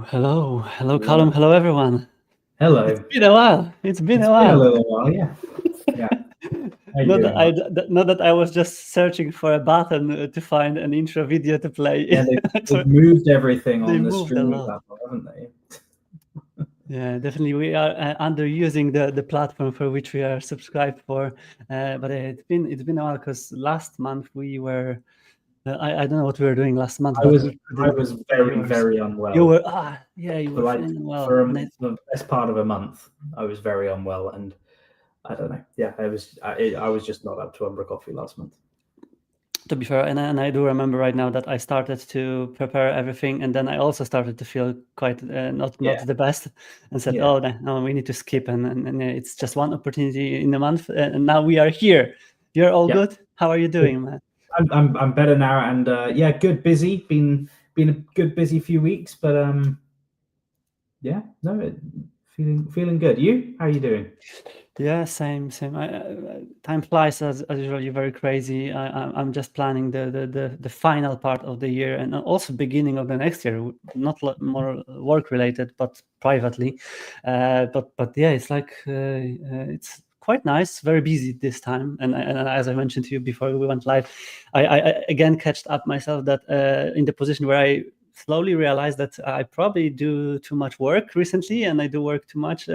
Hello, Callum. Hello, everyone. Hello. It's been a while. It's been It's a been a while. little while, yeah. Yeah. How you Not doing, not that I was just searching for a button to find an intro video to play. Yeah, they've moved everything They on the moved a streaming lot. platform, haven't they? Yeah, definitely. We are underusing the platform for which we are subscribed for. But it's been a while because last month we were. I don't know what we were doing last month, I but was we I couldn't was be very, yours. very You unwell. were you For were like feeling well. for and the best part of a month, I was very unwell, and I don't know. Yeah, I was just not up to umbraCoffee last month. To be fair, and I do remember right now that I started to prepare everything, and then I also started to feel quite not Yeah. the best, and said, Yeah. "Oh, no, we need to skip," and it's just one opportunity in a month, and now we are here. You're all Yeah. good. How are you doing, man? I'm better now, and yeah, good, busy. Been a good busy few weeks, but yeah, no, feeling good. You? How are you doing? Yeah, same. Time flies as usually very crazy. I'm just planning the final part of the year and also beginning of the next year. Not more work related, but privately. But yeah, it's like it's quite nice. Very busy this time. And as I mentioned to you before we went live, I again catched up myself that in the position where I slowly realized that I probably do too much work recently, and I do work too much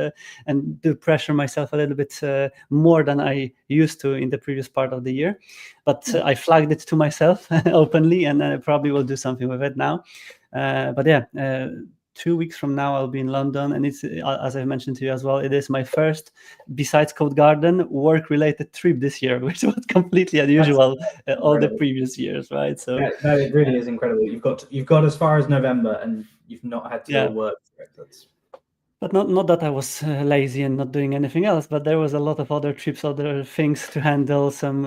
and do pressure myself a little bit more than I used to in the previous part of the year. But I flagged it to myself openly, and I probably will do something with it now. But yeah. 2 weeks from now, I'll be in London, and it's as I mentioned to you as well. It is my first, besides Code Garden, work-related trip this year, which was completely unusual all the previous years, right? So that it really is incredible. You've got as far as November, and you've not had to go to work for it. But not that I was lazy and not doing anything else, but there was a lot of other trips, other things to handle, some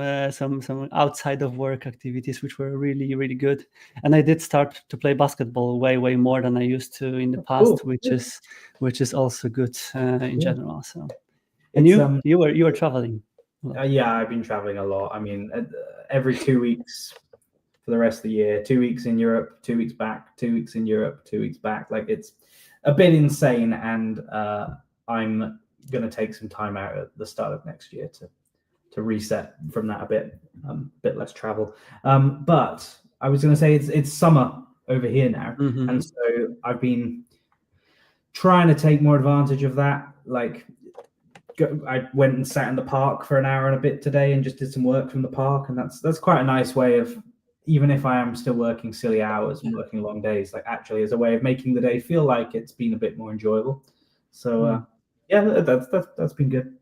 outside of work activities, which were really, really good. And I did start to play basketball way more than I used to in the past, which is also good in general. So, and you were traveling. Yeah, I've been traveling a lot. I mean, every 2 weeks for the rest of the year. 2 weeks in Europe, 2 weeks back. 2 weeks in Europe, 2 weeks back. Like, it's a bit insane, and I'm gonna take some time out at the start of next year to reset from that a bit less travel. But I was gonna say it's summer over here now, and so I've been trying to take more advantage of that. Like, I went and sat in the park for an hour and a bit today and just did some work from the park, and that's quite a nice way of, even if I am still working silly hours and working long days, like actually as a way of making the day feel like it's been a bit more enjoyable. So yeah, that's been good.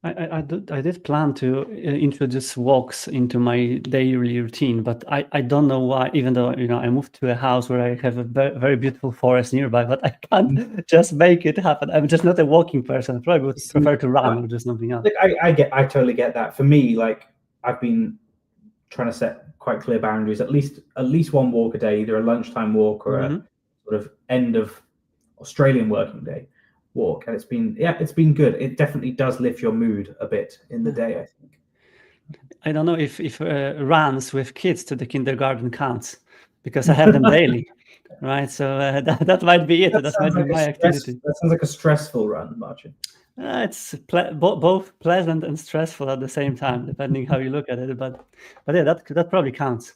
I did plan to introduce walks into my daily routine, but I don't know why. Even though I moved to a house where I have a very beautiful forest nearby, but I can't just make it happen. I'm just not a walking person. I probably would prefer to run or do something else. Look, I totally get that. For me, like, I've been trying to set quite clear boundaries. At least one walk a day, either a lunchtime walk or a sort of end of Australian working day walk, and it's been good. It definitely does lift your mood a bit in the day, I think. I don't know if runs with kids to the kindergarten counts, because I have them daily, right? So that might be it. That might be my activity. That sounds like a stressful run, Marcin. It's both pleasant and stressful at the same time, depending how you look at it. But yeah, that probably counts.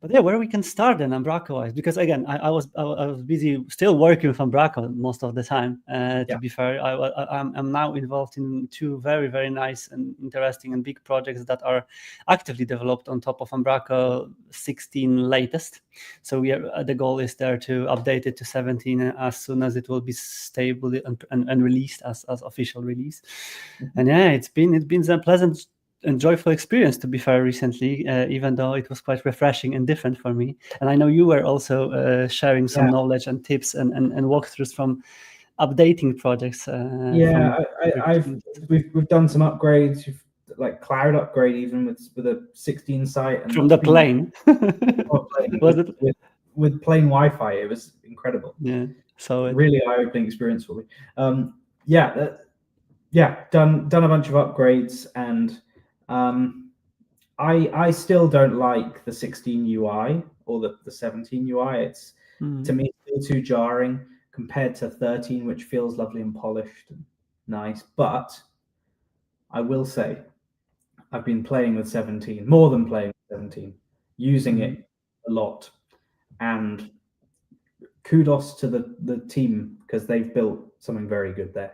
But yeah, where we can start then, Umbraco-wise, because again, I was busy still working with Umbraco most of the time. To be fair, I'm now involved in two very nice and interesting and big projects that are actively developed on top of Umbraco 16 latest. So the goal is there to update it to 17 as soon as it will be stable and released as official release. And yeah, it's been a pleasant and joyful experience, to be fair, recently, even though it was quite refreshing and different for me. And I know you were also sharing some knowledge and tips and walkthroughs from updating projects. We've done some upgrades, like cloud upgrade, even with a 16 site, and from the plane. Was it with plain Wi-Fi? It was incredible. Yeah, so really eye-opening experience for me. Done a bunch of upgrades, and I still don't like the 16 UI or the 17 UI. It's to me still too jarring. compared to 13, which feels lovely and polished and nice. But I will say, I've been playing with 17, more than playing with 17, using it a lot. And kudos to the team, because they've built something very good there.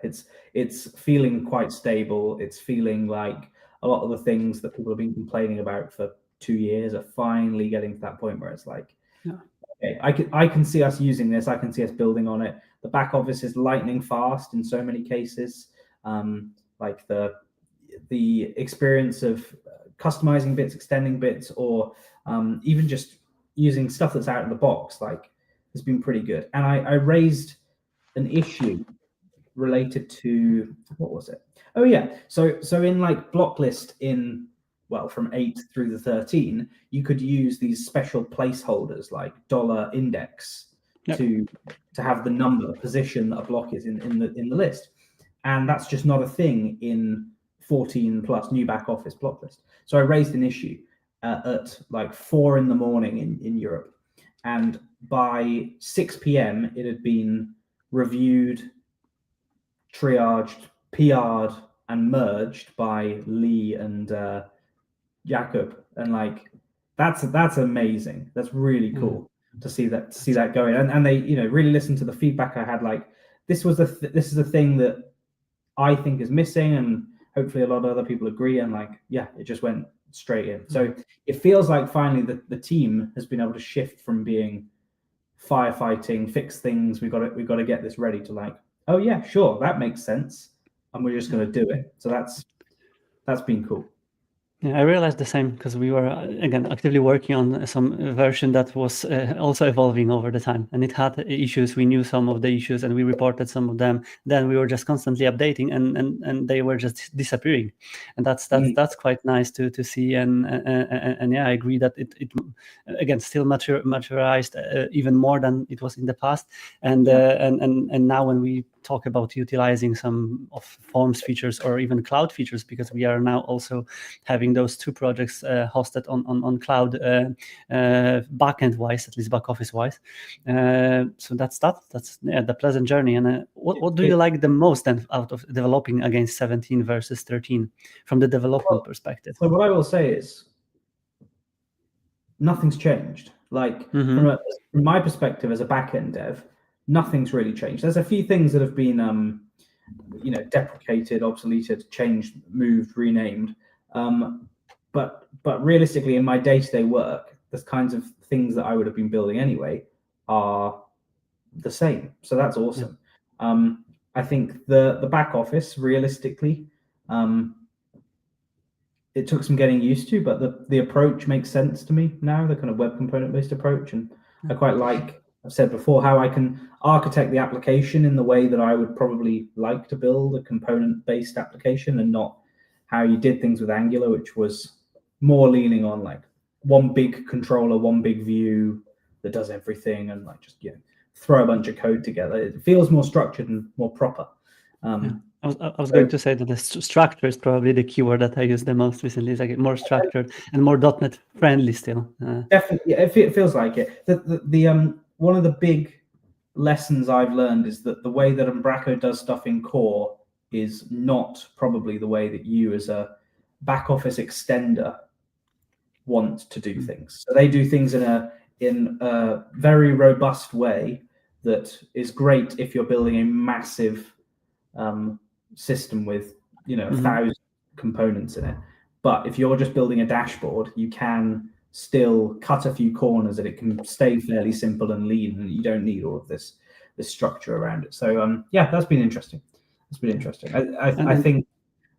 It's feeling quite stable. It's feeling like a lot of the things that people have been complaining about for 2 years are finally getting to that point where it's like, okay, I can see us using this. I can see us building on it. The back office is lightning fast in so many cases. Like the experience of customizing bits, extending bits, or even just using stuff that's out of the box, like, has been pretty good. And I raised an issue related to, what was it? Oh yeah, so in like block list in, well, from 8 through the 13, you could use these special placeholders like $index to have the number, position that a block is in the list, and that's just not a thing in 14 plus new back office block list. So I raised an issue at like 4 in the morning in Europe, and by 6 p.m. it had been reviewed, triaged, PR'd, and merged by Lee and Jakob, and like that's amazing. That's really cool to see that going. And they, you know, really listened to the feedback I had. Like, this is the thing that I think is missing, and hopefully a lot of other people agree. And like, yeah, it just went straight in. So it feels like finally the team has been able to shift from being firefighting, fix things, we've got to get this ready, to like, oh yeah, sure, that makes sense, and we're just going to do it. So that's been cool. Yeah, I realized the same, because we were again actively working on some version that was also evolving over the time, and it had issues. We knew some of the issues, and we reported some of them. Then we were just constantly updating, and they were just disappearing, and that's quite nice to see. And yeah, I agree that it again still maturized even more than it was in the past. And now when we talk about utilizing some of Forms features or even cloud features, because we are now also having those 2 projects hosted on cloud, backend wise, at least back office wise. So that's the pleasant journey. And what do you like the most then out of developing against 17 versus 13 from the development perspective? So what I will say is, nothing's changed. Like, from my perspective as a backend dev, nothing's really changed. There's a few things that have been deprecated, obsoleted, changed, moved, renamed. But realistically, in my day-to-day work, the kinds of things that I would have been building anyway are the same. So that's awesome. I think the back office, realistically, it took some getting used to, but the approach makes sense to me now, the kind of web component-based approach. And I quite like, I've said before, how I can architect the application in the way that I would probably like to build a component-based application, and not how you did things with Angular, which was more leaning on like one big controller, one big view that does everything, and like just throw a bunch of code together. It feels more structured and more proper. I was going to say that the structure is probably the keyword that I use the most recently. It's like more structured and more .NET friendly still. Definitely, it feels like it. The one of the big lessons I've learned is that the way that Umbraco does stuff in core is not probably the way that you as a back office extender want to do things. So they do things in a very robust way that is great if you're building a massive system with 1,000 components in it. But if you're just building a dashboard, you can still cut a few corners, and it can stay fairly simple and lean, and you don't need all of this structure around it. So yeah, that's been interesting. I think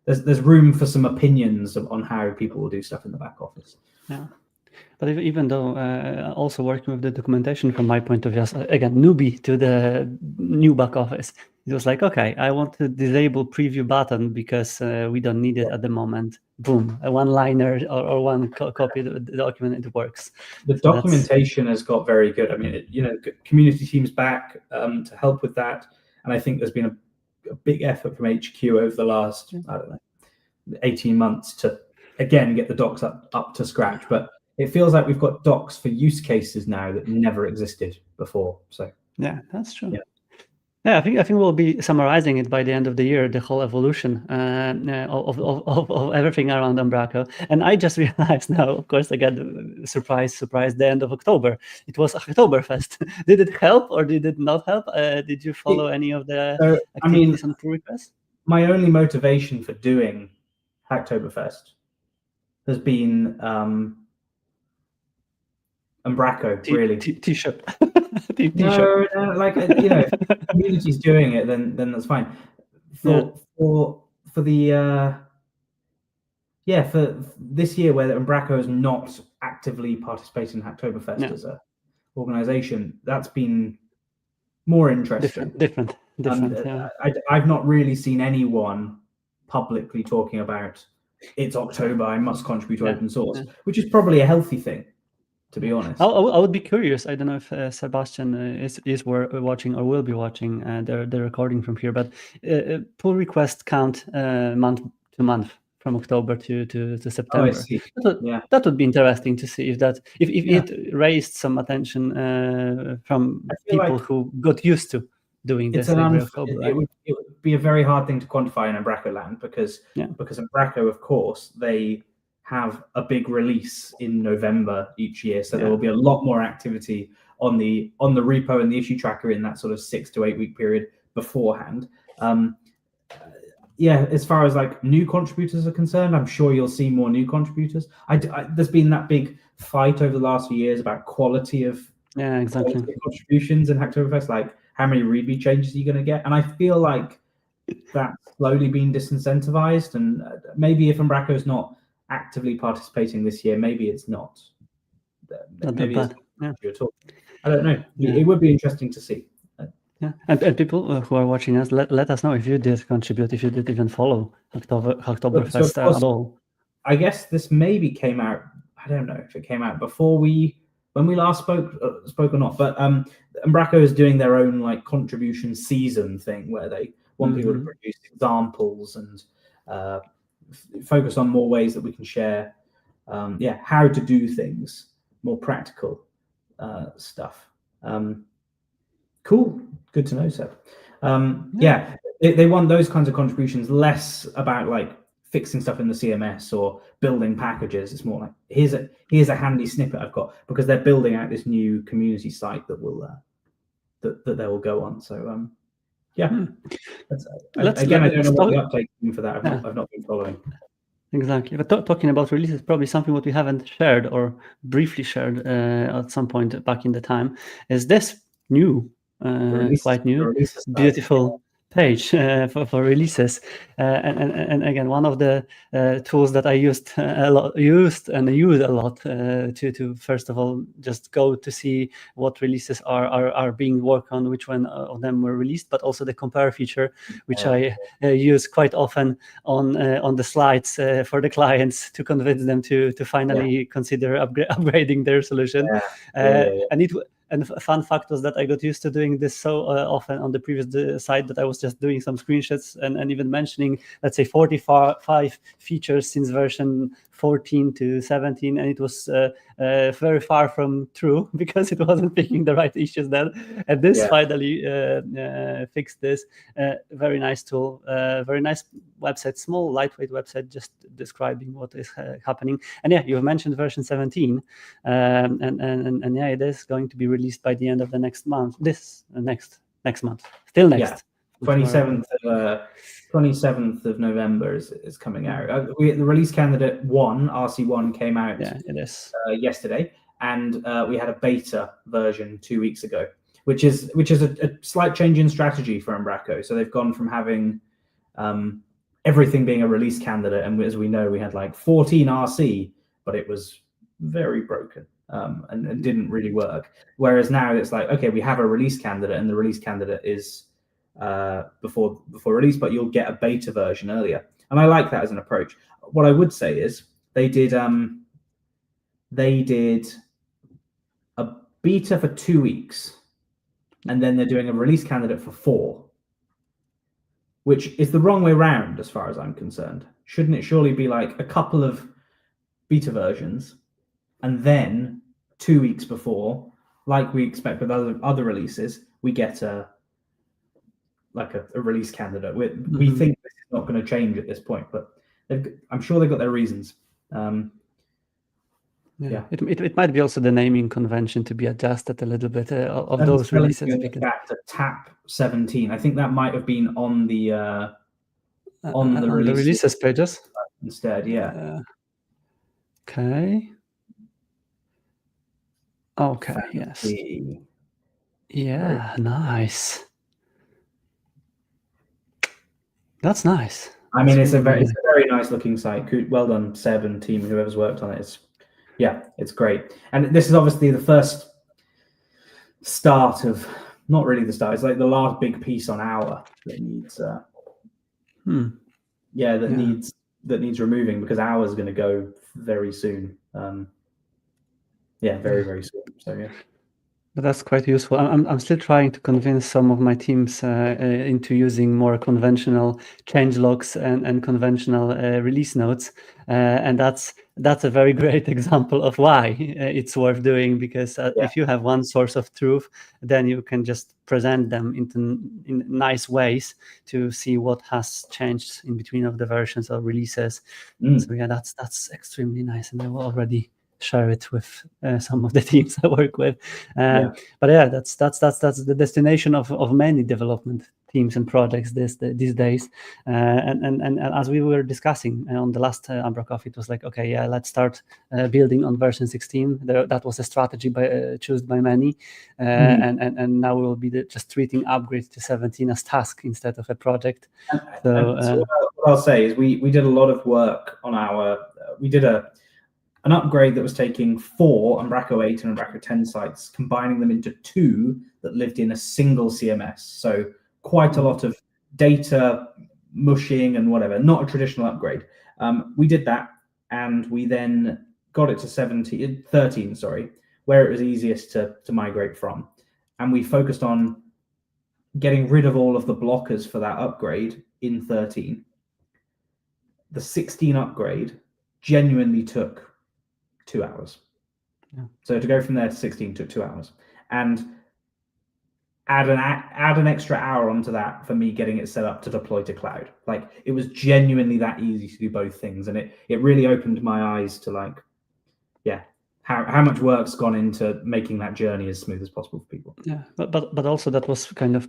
there's room for some opinions on how people will do stuff in the back office. Yeah. But even though also working with the documentation from my point of view, as again, newbie to the new back office, it was like, okay, I want to disable preview button because we don't need it at the moment. Boom, a one-liner or one copy of the document, it works. The documentation has got very good. I mean, community teams back to help with that. And I think there's been a big effort from HQ over the last, 18 months to, again, get the docs up to scratch. But it feels like we've got docs for use cases now that never existed before. So yeah, that's true. Yeah. Yeah, I think we'll be summarizing it by the end of the year, the whole evolution of everything around Umbraco. And I just realized now, of course, again, surprise, the end of October. It was Oktoberfest. Did it help or did it not help? Did you follow any of the activities on pull request? My only motivation for doing Hacktoberfest has been Umbraco, really. T-shirt. No, like if the community's doing it, then that's fine. For the for this year where Umbraco is not actively participating in Hacktoberfest as a organization, that's been more interesting. Different. Yeah. I've not really seen anyone publicly talking about it's October, I must contribute to open source, which is probably a healthy thing, to be honest. I would be curious. I don't know if Sebastian is watching or will be watching the recording from here, but pull request count month to month from October to September. Oh, I see. That would be interesting to see if it raised some attention from people who got used to doing this every October. It would be a very hard thing to quantify in Umbraco land because Umbraco, of course, they have a big release in November each year, so there will be a lot more activity on the repo and the issue tracker in that sort of 6 to 8 week period beforehand. As far as like new contributors are concerned, I'm sure you'll see more new contributors. There's been that big fight over the last few years about quality of contributions in Hacktoberfest, like how many README changes are you going to get? And I feel like that's slowly being disincentivized, and maybe if Umbraco is not actively participating this year, maybe it's not. Maybe it's not at all. I don't know. It would be interesting to see. Yeah, and people who are watching us, let us know if you did contribute, if you did even follow Hacktoberfest at all. I guess this maybe came out. I don't know if it came out before when we last spoke or not. But Umbraco is doing their own like contribution season thing where they want people to produce examples and focus on more ways that we can share. How to do things, more practical stuff. Cool. Good to know, Seb. They want those kinds of contributions, less about like fixing stuff in the CMS or building packages. It's more like here's a handy snippet I've got, because they're building out this new community site that will that they will go on. So again, I don't know what the update's been for that. I've not been following. Exactly, but talking about releases, probably something what we haven't shared or briefly shared at some point back in the time is this new. Quite new, beautiful page for releases, and again, one of the tools that I used a lot to first of all just go to see what releases are being worked on, which one of them were released, but also the compare feature, which I use quite often on the slides for the clients to convince them to finally consider upgrading their solution. And a fun fact was that I got used to doing this so often on the previous site that I was just doing some screenshots and even mentioning, let's say, 45 features since version 14 to 17, and it was very far from true because it wasn't picking the right issues then. And this finally fixed this. Very nice tool, very nice website, small, lightweight website, just describing what is happening. And you mentioned version 17, and it is going to be released by the end of the next month. Next month, still next. 27th of November is coming out. The release candidate 1, RC1, came out yesterday, and we had a beta version 2 weeks ago, which is a slight change in strategy for Umbraco. So they've gone from having everything being a release candidate, and as we know, we had like 14 RC, but it was very broken and didn't really work. Whereas now it's like, okay, we have a release candidate, and the release candidate is before release, but you'll get a beta version earlier. And I like that as an approach. What I would say is they did a beta for 2 weeks, and then they're doing a release candidate for 4, which is the wrong way around as far as I'm concerned. Shouldn't it surely be like a couple of beta versions, and then 2 weeks before, like we expect with other releases, we get a like a release candidate. We think this is not going to change at this point, but I'm sure they've got their reasons. Yeah. It might be also the naming convention to be adjusted a little bit of those releases. Back to TAP 17. I think that might have been on the releases pages instead. Yeah. Okay. Yes. Yeah. Nice. That's nice. I mean, it's a very nice looking site. Well done, Seb and team, whoever's worked on it. It's great. And this is obviously the first start of, not really the start, it's like the last big piece on Hour that needs needs removing, because Hour is going to go very soon. Very, very soon. So yeah. But that's quite useful. I'm still trying to convince some of my teams into using more conventional change logs and conventional release notes, and that's a very great example of why it's worth doing, because if you have one source of truth, then you can just present them in nice ways to see what has changed in between of the versions or releases. So yeah, that's extremely nice, and I will already share it with some of the teams I work with. But yeah, that's the destination of many development teams and projects these days. And as we were discussing on the last umbraCoffee, it was like, okay, yeah, let's start building on version 16. That was a strategy chosen by many, and now we will be just treating upgrade to 17 as task instead of a project. So what I'll say is we did a lot of work on our. We did an upgrade that was taking 4 Umbraco 8 and Umbraco 10 sites, combining them into 2 that lived in a single CMS. So quite a lot of data mushing and whatever, not a traditional upgrade. We did that, and we then got it to 13, where it was easiest to migrate from. And we focused on getting rid of all of the blockers for that upgrade in 13. The 16 upgrade genuinely took 2 hours. So to go from there to 16 took 2 hours, and add an extra hour onto that for me getting it set up to deploy to cloud. Like, it was genuinely that easy to do both things, and it really opened my eyes to how much work's gone into making that journey as smooth as possible for people. Yeah, but also that was kind of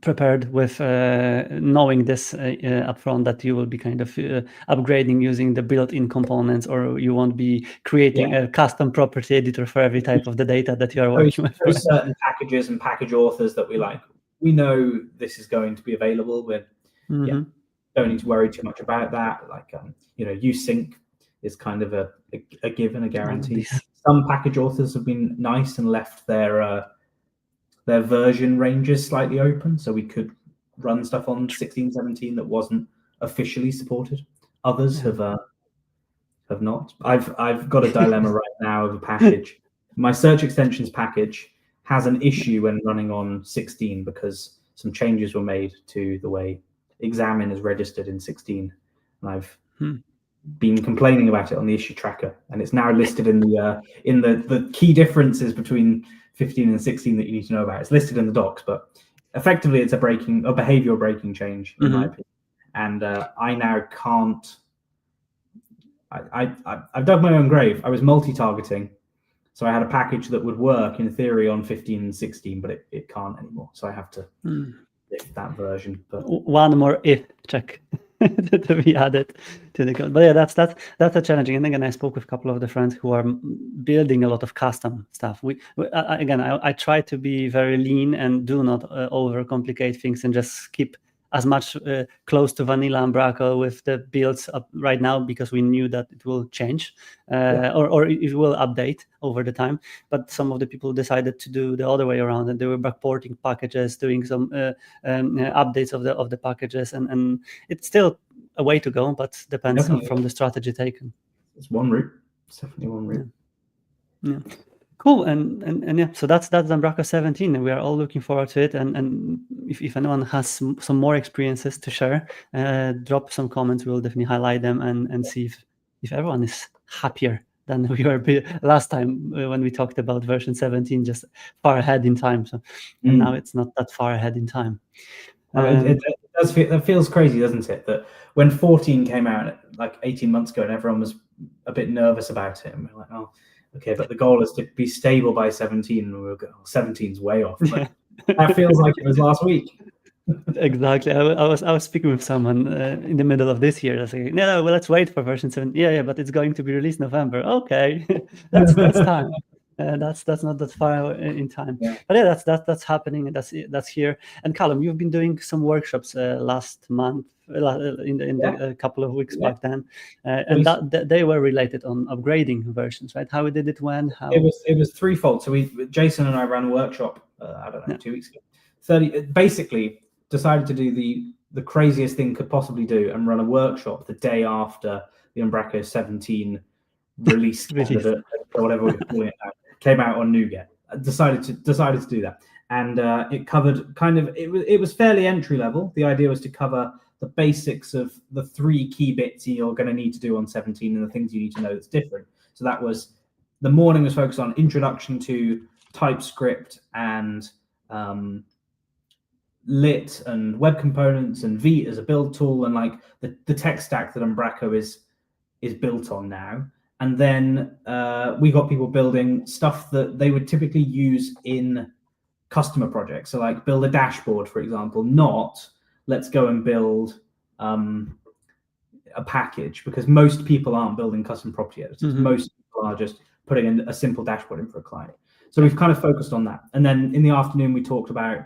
prepared with knowing this upfront, that you will be kind of upgrading using the built-in components, or you won't be creating a custom property editor for every type of the data that you are working with. There are certain packages and package authors that we know this is going to be available. Don't need to worry too much about that. Like usync is kind of a given, a guarantee. Some package authors have been nice and left their version ranges slightly open, so we could run stuff on 16, 17 that wasn't officially supported. Others have not. I've got a dilemma right now of a package. My search extensions package has an issue when running on 16 because some changes were made to the way examine is registered in 16, and I've been complaining about it on the issue tracker, and it's now listed in the key differences between 15 and 16 that you need to know about. It's listed in the docs, but effectively it's a behavioral breaking change in my opinion. And I now can't. I've dug my own grave. I was multi-targeting, so I had a package that would work in theory on 15 and 16, but it can't anymore. So I have to lift that version. But one more if check to be added to the code. But yeah, that's a challenging. And again, I spoke with a couple of the friends who are building a lot of custom stuff. I try to be very lean and do not overcomplicate things, and just keep as much close to vanilla Umbraco with the builds up right now, because we knew that it will change or it will update over the time. But some of the people decided to do the other way around, and they were backporting packages, doing some updates of the packages, and it's still a way to go, but depends from the strategy taken. It's one route. It's definitely one route. Yeah. Cool, and yeah, so that's Umbraco 17, and we are all looking forward to it. And if anyone has some more experiences to share, drop some comments. We'll definitely highlight them and see if everyone is happier than we were last time when we talked about version 17, just far ahead in time. So, and now it's not that far ahead in time. It does feel, it feels crazy, doesn't it? That when 14 came out like 18 months ago, and everyone was a bit nervous about it, and we're like, oh, okay, but the goal is to be stable by 17, and we were going, 17's way off. But that feels like it was last week. Exactly. I was speaking with someone in the middle of this year. I was like, no, well, let's wait for version 7. Yeah, but it's going to be released November. Okay, that's time. That's not that far in time. Yeah. But yeah, that's happening, and that's here. And Callum, you've been doing some workshops last month, in the couple of weeks back then, and they were related on upgrading versions, right? How did it went? How it was threefold. So Jason and I ran a workshop. I don't know, 2 weeks ago. 30 basically decided to do the craziest thing could possibly do and run a workshop the day after the Umbraco 17 release candidate, or whatever we're calling it now, came out on NuGet. Decided to do that, and it covered kind of it was fairly entry level. The idea was to cover the basics of the 3 key bits you're going to need to do on 17 and the things you need to know that's different. So that was, the morning was focused on introduction to TypeScript and Lit and web components and Vite as a build tool, and like the tech stack that Umbraco is built on now. And then we got people building stuff that they would typically use in customer projects. So like build a dashboard, for example, not let's go and build a package, because most people aren't building custom property editors. Most people are just putting in a simple dashboard in for a client. So we've kind of focused on that. And then in the afternoon, we talked about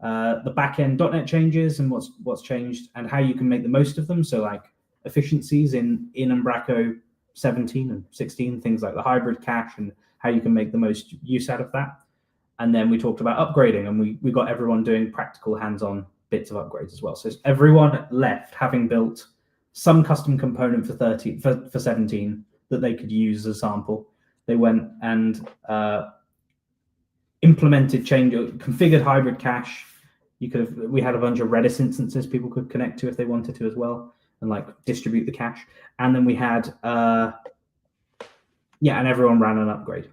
the backend .NET changes and what's changed and how you can make the most of them. So like efficiencies in Umbraco 17 and 16, things like the hybrid cache and how you can make the most use out of that. And then we talked about upgrading, and we got everyone doing practical hands-on bits of upgrades as well. So everyone left having built some custom component for 17 that they could use as a sample. They went and implemented configured hybrid cache. We had a bunch of Redis instances people could connect to if they wanted to as well, and like distribute the cache. And then we had and everyone ran an upgrade.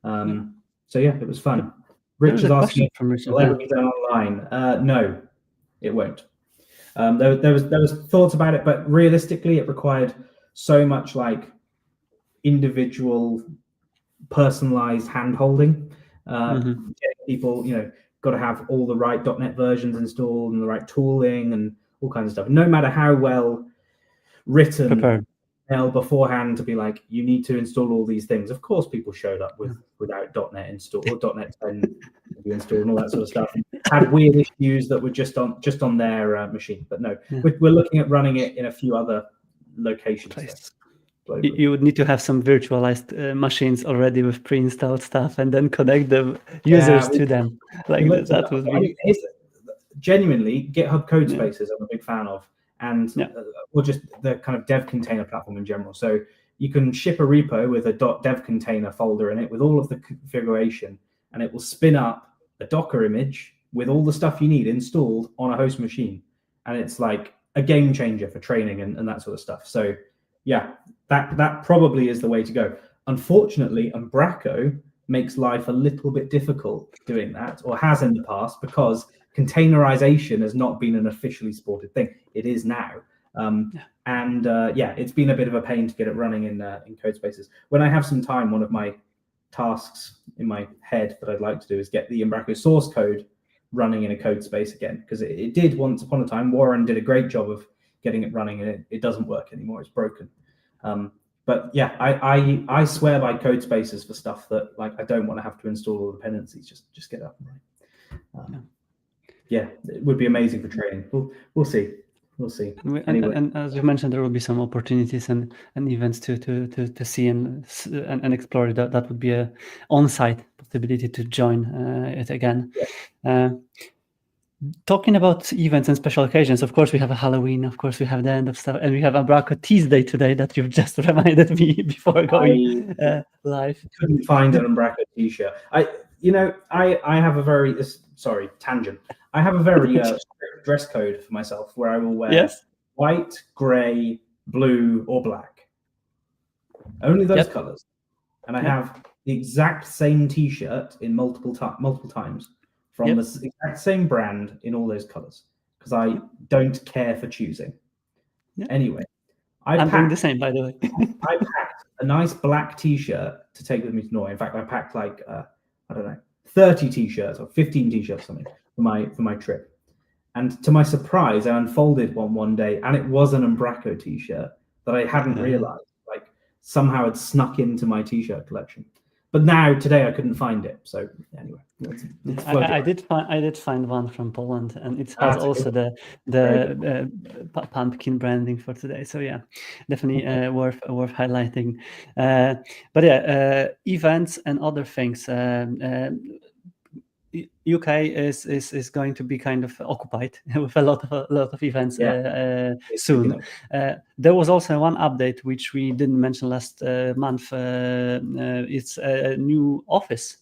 So yeah, it was fun. Rich is asking, will it be done online? No, it won't. There was thoughts about it, but realistically, it required so much like individual, personalized hand holding. People, got to have all the right .NET versions installed and the right tooling and all kinds of stuff. No matter how well written beforehand to be like, you need to install all these things. Of course, people showed up without .NET installed or .NET 10 installed and all that sort of stuff. And had weird issues that were just on their machine. But no, we're looking at running it in a few other locations. You would need to have some virtualized machines already with pre-installed stuff, and then connect the users to them. Like that would be genuinely GitHub code spaces. I'm a big fan of, and or just the kind of dev container platform in general. So you can ship a repo with a .dev container folder in it with all of the configuration, and it will spin up a Docker image with all the stuff you need installed on a host machine, and it's like a game changer for training and that sort of stuff. So yeah, that probably is the way to go. Unfortunately, Umbraco makes life a little bit difficult doing that, or has in the past, because containerization has not been an officially supported thing. It is now. It's been a bit of a pain to get it running in code spaces. When I have some time, one of my tasks in my head that I'd like to do is get the Umbraco source code running in a code space again, because it did once upon a time. Warren did a great job of getting it running, and it doesn't work anymore. It's broken. But yeah, I swear by code spaces for stuff that like I don't want to have to install all the dependencies. Just get it up and running. It would be amazing for training. We'll see. We'll see. Anyway. And as you mentioned, there will be some opportunities and events to see and explore. That would be a on-site possibility to join it again. Talking about events and special occasions, of course, we have a Halloween, of course, we have the end of stuff, and we have Umbraco Tuesday today that you've just reminded me before going live. Couldn't find an Umbraco t-shirt. I have a very, tangent. I have a very strict dress code for myself where I will wear white, grey, blue, or black. only those Yep. colors, and I Yep. have the exact same T-shirt in multiple times from Yep. the exact same brand in all those colors because I Yep. don't care for choosing. Yep. Anyway, I'm doing the same, by the way. I packed a nice black T-shirt to take with me to Norway. In fact, I packed like I don't know, 30 T-shirts or 15 T-shirts, something for my trip. And to my surprise, I unfolded one day, and it was an Umbraco T-shirt that I hadn't realized. Like somehow had snuck into my T-shirt collection. But now today I couldn't find it. So anyway, it's I did find one from Poland, and it has also good. the pumpkin branding for today. So yeah, definitely worth highlighting. But yeah, events and other things. UK is going to be kind of occupied with a lot of events soon. There was also one update which we didn't mention last month. It's a new office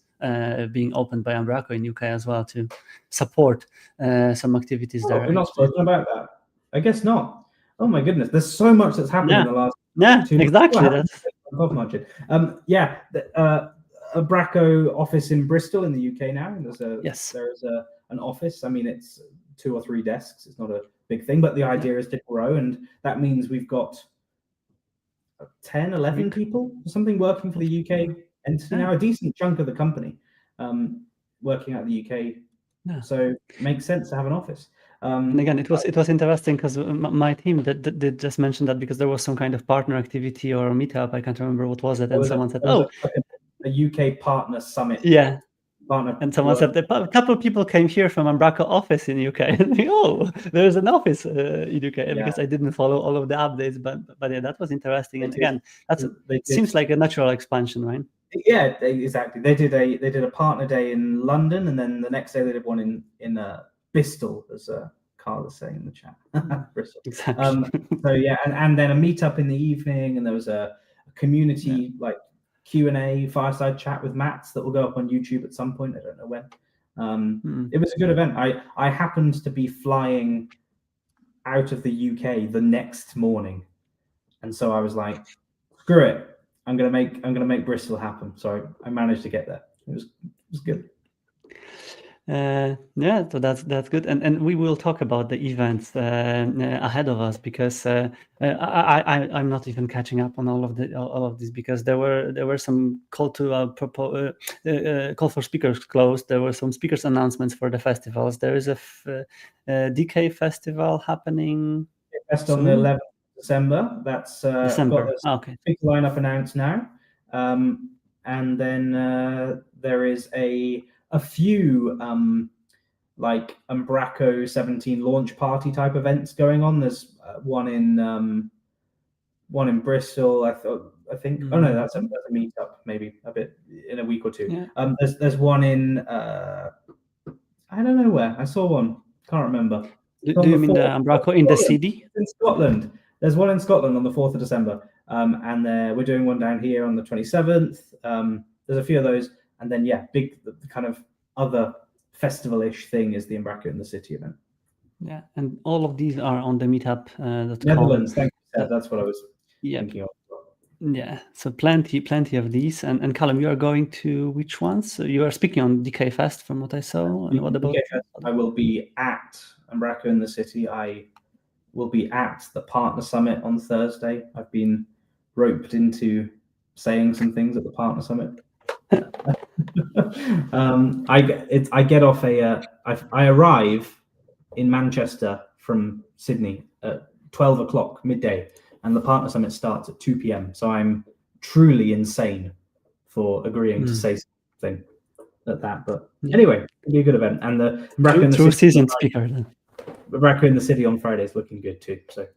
being opened by Umbraco in UK as well to support some activities there. We're not spoken about that. I guess not. Oh my goodness, there's so much that's happened in the last 2 months. Exactly. That's Marcin. Umbraco office in Bristol in the UK now. There is an office. I mean, it's 2 or 3 desks. It's not a big thing, but the idea is to grow, and that means we've got 10, 11 people or something working for the UK entity now. A decent chunk of the company working out of the UK. So it makes sense to have an office. And again, it was interesting because my team did just mention that because there was some kind of partner activity or meetup. I can't remember what was it, and someone said, "Oh, a UK partner summit." Yeah, and someone said a couple of people came here from Umbraco office in UK. And oh, there's an office in UK because I didn't follow all of the updates, but yeah, that was interesting. And again, seems like a natural expansion, right? Yeah, exactly. They did a partner day in London, and then the next day they did one in Bristol, as Carl is saying in the chat. Bristol. Exactly. So yeah, and then a meetup in the evening, and there was a community like Q&A fireside chat with Mats that will go up on YouTube at some point. I don't know when. It was a good event. I happened to be flying out of the UK the next morning, and so I was like, screw it. I'm gonna make Bristol happen. So I managed to get there. It was good. Yeah, so that's good, and we will talk about the events ahead of us because I'm not even catching up on all of this because there were some call for speakers closed. There were some speakers announcements for the festivals. There is a DK festival happening. Fest on the 11th of December. That's December. Got a big lineup announced now, and then there is a few like Umbraco 17 launch party type events going on. There's one in Bristol. I think. Oh no, that's a meetup. Maybe a bit in a week or two. Yeah. There's one in I don't know where. I saw one. Can't remember. Do you mean the Umbraco in the city? In Scotland. There's one in Scotland on the 4th of December. And we're doing one down here on the 27th. There's a few of those. And then, the kind of other festival-ish thing is the Umbraco in the City event. Yeah, and all of these are on the meetup.com. Netherlands, thank you. That's what I was thinking of. Yeah, so plenty of these. And Callum, you are going to which ones? So you are speaking on DK Fest from what I saw. And what about? I will be at Umbraco in the City. I will be at the Partner Summit on Thursday. I've been roped into saying some things at the Partner Summit. I get off I arrive in Manchester from Sydney at 12 o'clock midday, and the Partner Summit starts at 2 p.m. So I'm truly insane for agreeing to say something at that. But anyway, it'll be a good event. And the Umbraco in the City season speaker. Umbraco in the City on Friday is looking good too. So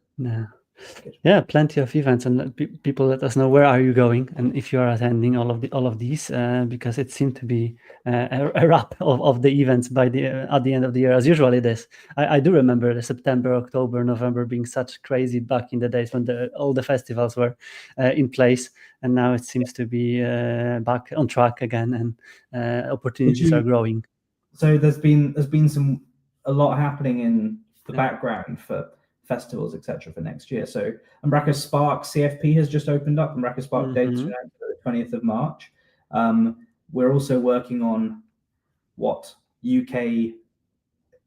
yeah, plenty of events, and people let us know where are you going and if you are attending all of these because it seemed to be a wrap of the events at the end of the year, as usually it is. I do remember the September, October, November being such crazy back in the days when all the festivals were in place, and now it seems to be back on track again, and opportunities are growing. So there's been a lot happening in the background for festivals, etc. for next year. So Umbraco Spark CFP has just opened up. Umbraco Spark dates are announced for the 20th of March. We're also working on what UK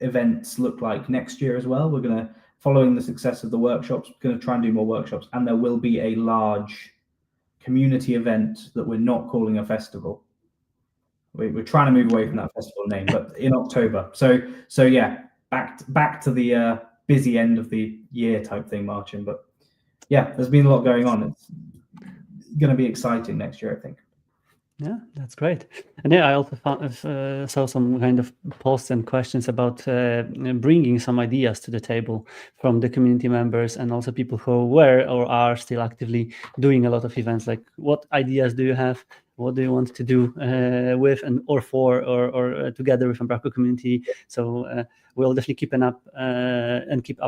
events look like next year as well. We're going to, following the success of the workshops, we're going to try and do more workshops, and there will be a large community event that we're not calling a festival. We're trying to move away from that festival name, but in October. So yeah, back to the busy end of the year type thing, Marcin. But yeah, there's been a lot going on. It's going to be exciting next year, I think. Yeah, that's great. And yeah, I also saw some kind of posts and questions about bringing some ideas to the table from the community members and also people who were or are still actively doing a lot of events. Like, what ideas do you have? What do you want to do with or for or together with Umbraco community? So we'll definitely keep up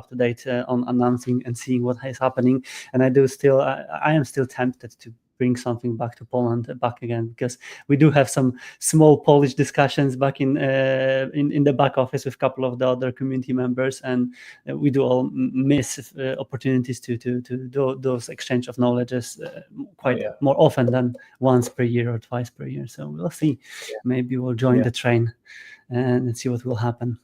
to date on announcing and seeing what is happening. And I am still tempted to bring something back to Poland back again, because we do have some small Polish discussions back in the back office with a couple of the other community members, and we do all miss opportunities to do those exchange of knowledges more often than once per year or twice per year. So we'll see. Maybe we'll join the train and see what will happen.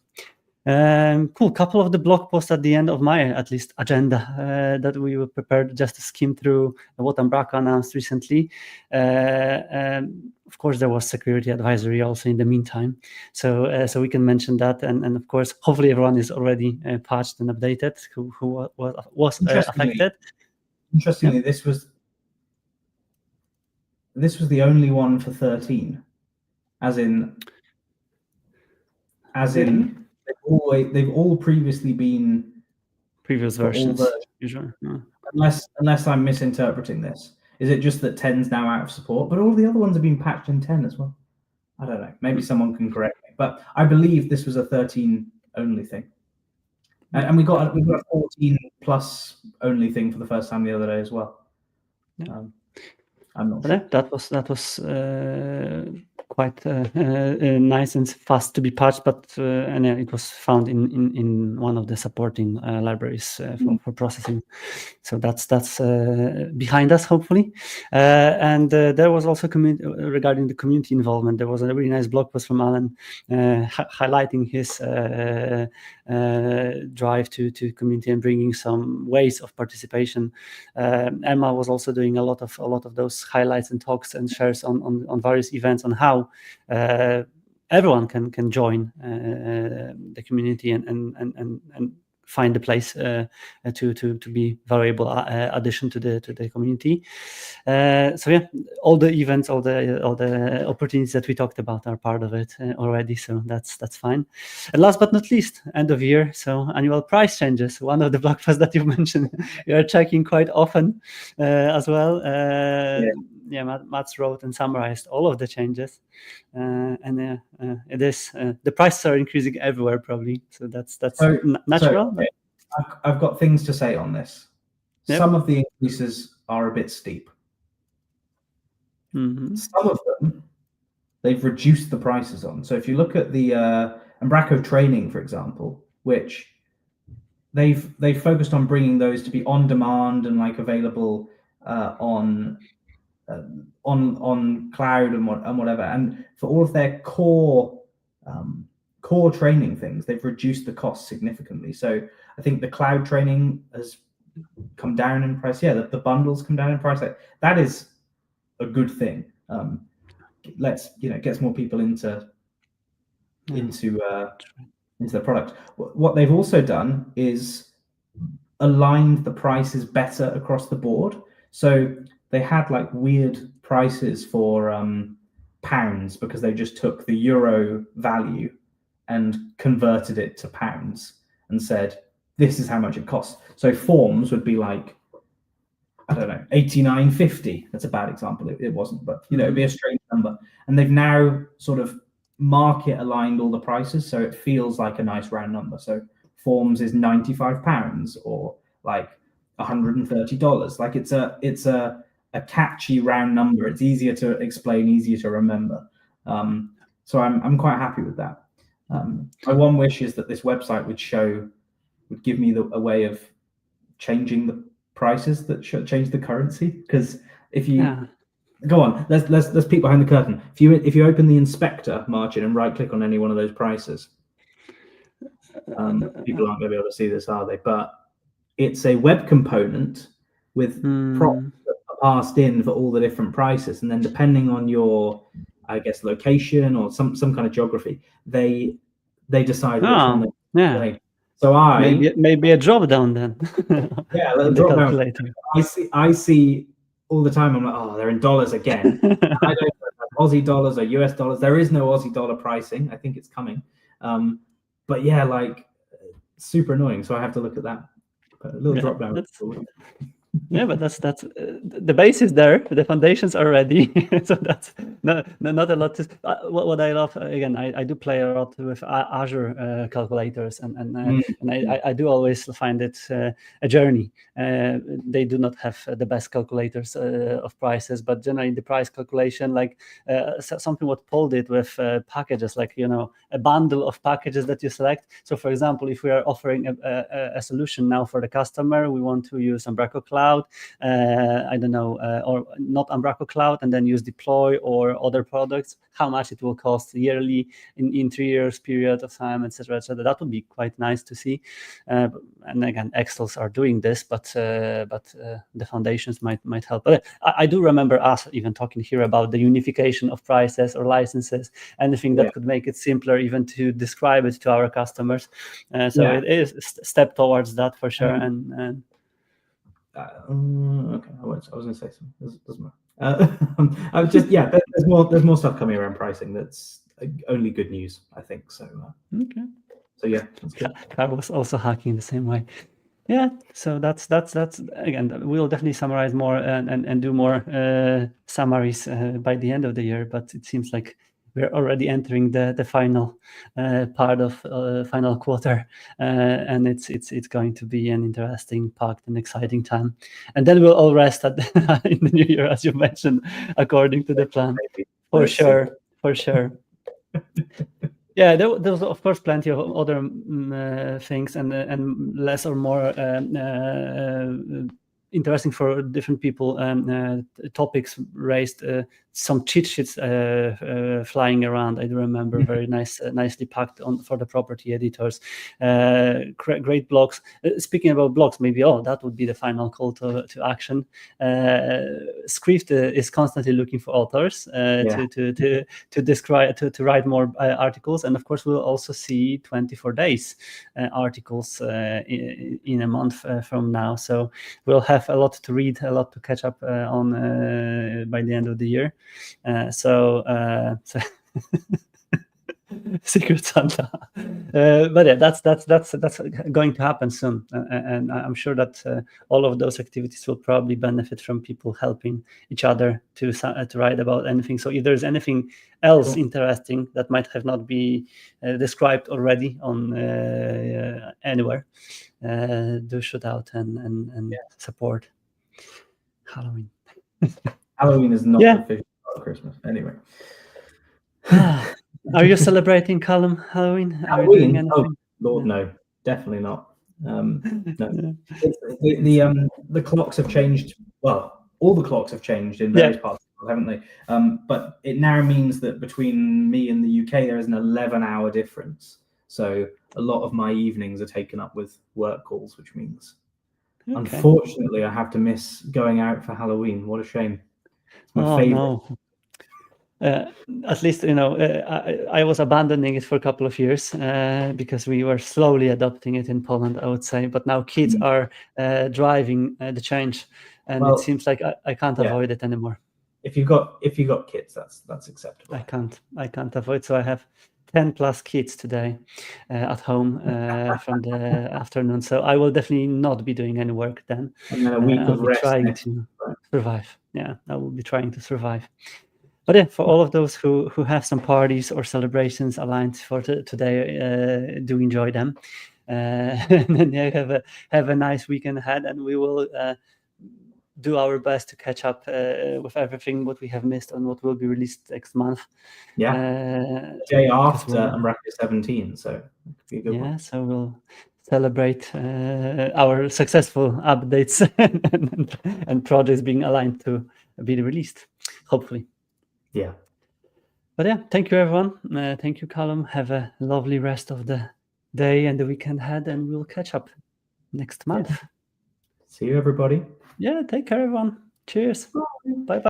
Cool. Couple of the blog posts at the end of my, at least, agenda that we were prepared just to skim through what Umbraco announced recently. Of course, there was security advisory also in the meantime, so we can mention that, and of course, hopefully everyone is already patched and updated who was affected. Interestingly, this was the only one for 13, as in. They've all previously been previous versions. Usually. No. Unless I'm misinterpreting this. Is it just that 10's now out of support, but all the other ones have been patched in 10 as well? I don't know. Maybe someone can correct me, but I believe this was a 13 only thing, and we got a 14 plus only thing for the first time the other day as well. Yeah. I'm not sure. That was quite nice and fast to be patched, but and it was found in one of the supporting libraries for processing. So that's behind us, hopefully. And there was also regarding the community involvement. There was a really nice blog post from Alan highlighting his drive to community and bringing some ways of participation. Emma was also doing a lot of those highlights and talks and shares on various events on how everyone can join the community and find a place to be valuable addition to the community. So yeah, all the events, all the opportunities that we talked about are part of it already. So that's fine. And last but not least, end of year. So annual price changes. One of the blog posts that you mentioned, you are checking quite often as well. Matt's wrote and summarized all of the changes, and it is the prices are increasing everywhere probably. So that's natural. So, I've got things to say on this. Yep. Some of the increases are a bit steep. Mm-hmm. Some of them they've reduced the prices on. So if you look at the Umbraco training, for example, which they've focused on bringing those to be on demand and like available on cloud and whatever. And for all of their core training things, they've reduced the cost significantly. So I think the cloud training has come down in price. Yeah, the bundles come down in price. That is a good thing. Gets more people into the product. What they've also done is aligned the prices better across the board. So they had like weird prices for pounds because they just took the euro value and converted it to pounds and said, this is how much it costs. So forms would be like, I don't know, 89.50. That's a bad example. It wasn't, but it'd be a strange number. And they've now sort of market aligned all the prices, so it feels like a nice round number. So forms is £95 or like $130. Like it's a catchy round number. It's easier to explain, easier to remember. So I'm quite happy with that. My one wish is that this website would give me a way of changing the prices that should change the currency. Because if you go on, let's peek behind the curtain. If you open the inspector, Marcin, and right click on any one of those prices, people aren't going to be able to see this, are they? But it's a web component with props that are passed in for all the different prices, and then depending on your, I guess, location or some kind of geography, they decide which one they play. So maybe a drop down then. Yeah, a drop down. I see all the time. I'm like, oh, they're in dollars again. I don't know Aussie dollars or US dollars. There is no Aussie dollar pricing. I think it's coming. But yeah, like super annoying. So I have to look at that. But a little drop down. Yeah, but that's the base is there. The foundations are ready, so that's not a lot to. What I love, again, I do play a lot with Azure calculators, and I do always find it a journey. They do not have the best calculators of prices, but generally the price calculation, like something what Paul did with packages, like a bundle of packages that you select. So, for example, if we are offering a solution now for the customer, we want to use Umbraco Cloud. I don't know, or not Umbraco Cloud, and then use deploy or other products, how much it will cost yearly in 3 years period of time, etc., etc. That would be quite nice to see. And again, Excels are doing this, but the foundations might help. But I do remember us even talking here about the unification of prices or licenses, anything that could make it simpler even to describe it to our customers. So it is a step towards that for sure. Okay, I was going to say something. Doesn't matter. I'm just there's more stuff coming around pricing. That's only good news, I think. So okay. So yeah, that's good. Carl was also hacking the same way. Yeah. So that's again. We'll definitely summarize more and do more summaries by the end of the year. But it seems like we're already entering the final part of final quarter, and it's going to be an interesting, packed, and exciting time. And then we'll all rest in the new year, as you mentioned, according to the plan. For sure. Yeah, there's of course plenty of other things and less or more interesting for different people topics raised. Some cheat sheets flying around. I do remember very nicely packed for the property editors. Great blogs. Speaking about blogs, maybe that would be the final call to action. Script is constantly looking for authors to describe to write more articles, and of course we'll also see 24 days articles in a month from now. So we'll have a lot to read, a lot to catch up on by the end of the year. So Secret Santa, but yeah, that's going to happen soon, and I'm sure that all of those activities will probably benefit from people helping each other to write about anything. So if there's anything else interesting that might have not been described already on anywhere, do shoot out and support Halloween. Halloween is not the official Christmas anyway. Are you celebrating, Callum, Halloween? Are you doing anything? Oh, Lord, no, definitely not. No. The clocks have changed. Well, all the clocks have changed in various parts of the world, haven't they? But it now means that between me and the UK, there is an 11-hour difference. So a lot of my evenings are taken up with work calls, which means, unfortunately, I have to miss going out for Halloween. What a shame. It's my favorite. No. At least I was abandoning it for a couple of years because we were slowly adopting it in Poland, I would say. But now kids are driving the change, and it seems like I can't avoid it anymore. If you've got kids, that's acceptable. I can't avoid. So I have 10 plus kids today at home from the afternoon. So I will definitely not be doing any work then. And then a week of rest. Trying to survive. Yeah, I will be trying to survive. But yeah, for all of those who have some parties or celebrations aligned for today, do enjoy them. And then have a nice weekend ahead, and we will do our best to catch up with everything what we have missed and what will be released next month. Yeah, day after Umbraco 17, so so celebrate our successful updates and projects being aligned to be released, hopefully. Yeah. But yeah, thank you everyone. Thank you, Callum. Have a lovely rest of the day and the weekend ahead, and we'll catch up next month. See you, everybody. Yeah, take care, everyone. Cheers. Bye bye.